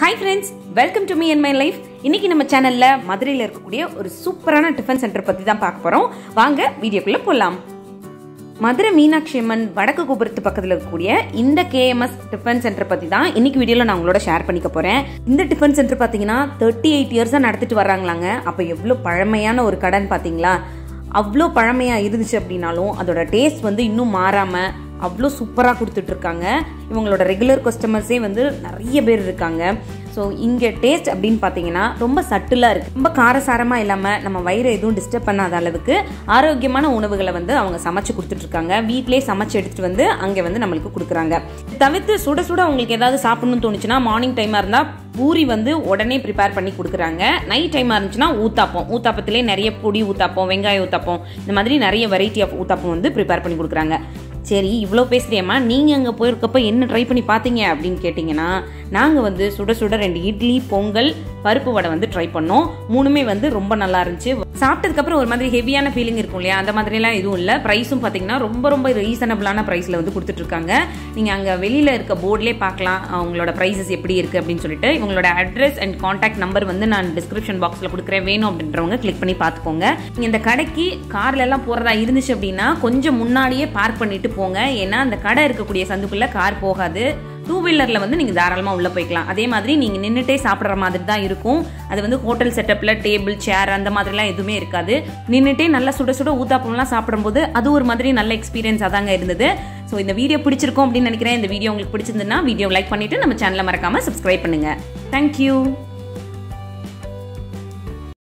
Hi friends, welcome to me and my life. இன்னைக்கு நம்ம சேனல்ல மதுரையில இருக்கக்கூடிய ஒரு சூப்பரான டிஃபன் சென்டர் பத்தி தான் பார்க்க போறோம். வாங்க வீடியோக்குள்ள போலாம். மதுரை மீனாட்சி அம்மன் வடக்கு கோபுரத்து பக்கத்துல இருக்கக்கூடிய இந்த KMS டிஃபன் சென்டர் பத்தி தான் இன்னைக்கு வீடியோல நான் உங்களோட ஷேர் பண்ணிக்க போறேன். இந்த டிஃபன் சென்டர் பாத்தீங்கன்னா 38 இயர்ஸா நடத்திட்டு வர்றாங்களாங்க. அப்ப எவ்வளவு பழமையான ஒரு கடைன்னு பாத்தீங்களா? அவ்வளோ பழமையா இருந்துச்சு அப்படின்னாலும் அதோட டேஸ்ட் வந்து இன்னும் மாறாம அவ்வளோ சூப்பராக கொடுத்துட்டு இருக்காங்க. இவங்களோட ரெகுலர் கஸ்டமர்ஸே வந்து நிறைய பேர் இருக்காங்க. ஸோ இங்கே டேஸ்ட் அப்படின்னு பார்த்தீங்கன்னா ரொம்ப சட்டிலாக இருக்குது. ரொம்ப காரசாரமாக இல்லாமல் நம்ம வயிறை எதுவும் டிஸ்டர்ப் பண்ணாத அளவுக்கு ஆரோக்கியமான உணவுகளை வந்து அவங்க சமைச்சு கொடுத்துட்ருக்காங்க. வீட்டிலே சமைச்சு எடுத்துகிட்டு வந்து அங்கே வந்து நம்மளுக்கு கொடுக்குறாங்க. தவிர்த்து சுட சுட அவங்களுக்கு ஏதாவது சாப்பிடணும்னு தோணுச்சுன்னா மார்னிங் டைமாக இருந்தால் பூரி வந்து உடனே ப்ரிப்பேர் பண்ணி கொடுக்குறாங்க. நைட் டைமாக இருந்துச்சுன்னா ஊத்தாப்பத்திலே நிறைய பொடி ஊத்தாப்பம், வெங்காய ஊத்தாப்பம், இந்த மாதிரி நிறைய வெரைட்டி ஆஃப் ஊத்தாப்பம் வந்து ப்ரிப்பேர் பண்ணி கொடுக்குறாங்க. சரி, இவ்வளோ பேசுறியம்மா, நீங்கள் அங்கே போயிருக்கப்ப என்ன ட்ரை பண்ணி பார்த்தீங்க அப்படின்னு கேட்டிங்கன்னா, நாங்கள் வந்து சுட சுட 2 இட்லி, பொங்கல், பருப்பு வடை வந்து ட்ரை பண்ணோம். மூணுமே வந்து ரொம்ப நல்லா இருந்துச்சு. சாப்பிட்டதுக்கப்புறம் ஒரு மாதிரி ஹெவியான ஃபீலிங் இருக்கும் இல்லையா, அந்த மாதிரிலாம் எதுவும் இல்லை. ப்ரைஸும் பார்த்தீங்கன்னா ரொம்ப ரொம்ப ரீசனபிளான ப்ரைஸில் வந்து கொடுத்துட்ருக்காங்க. நீங்கள் அங்கே வெளியில் இருக்க போர்ட்லேயே பார்க்கலாம் அவங்களோட ப்ரைஸஸ் எப்படி இருக்குது அப்படின்னு சொல்லிட்டு. இவங்களோட அட்ரஸ் அண்ட் கான்டாக்ட் நம்பர் வந்து நான் டிஸ்கிரிப்ஷன் பாக்ஸில் கொடுக்குறேன். வேணும் அப்படின்றவங்க கிளிக் பண்ணி பார்த்துக்கோங்க. நீங்கள் இந்த கடைக்கு கார்ல எல்லாம் போகிறதா இருந்துச்சு அப்படின்னா கொஞ்சம் முன்னாடியே பார்க் பண்ணிட்டு போங்க. ஏன்னா அந்த கடை இருக்கக்கூடிய சந்துக்குள்ள கார் போகாது. 2 வீலர்ல வந்து நீங்க தாராளமா உள்ள போய்க்கலாம். அதே மாதிரி நீங்க நின்னுட்டே சாப்பிடுற மாதிரி தான் இருக்கும். அது வந்து ஹோட்டல் செட்டப்ல டேபிள், சேர் அந்த மாதிரிலாம் எதுவுமே இருக்காது. நின்னுட்டே நல்லா சுட சுட ஊத்தாப்பம்லாம் சாப்பிடும்போது அது ஒரு மாதிரி நல்ல எக்ஸ்பீரியன்ஸ் அதாங்க இருந்தது. ஸோ இந்த வீடியோ பிடிச்சிருக்கும் அப்படின்னு நினைக்கிறேன். இந்த வீடியோ உங்களுக்கு பிடிச்சிருந்ததுன்னா வீடியோ லைக் பண்ணிட்டு நம்ம சேனலை மறக்காம சப்ஸ்கிரைப் பண்ணுங்க. தேங்க்யூ.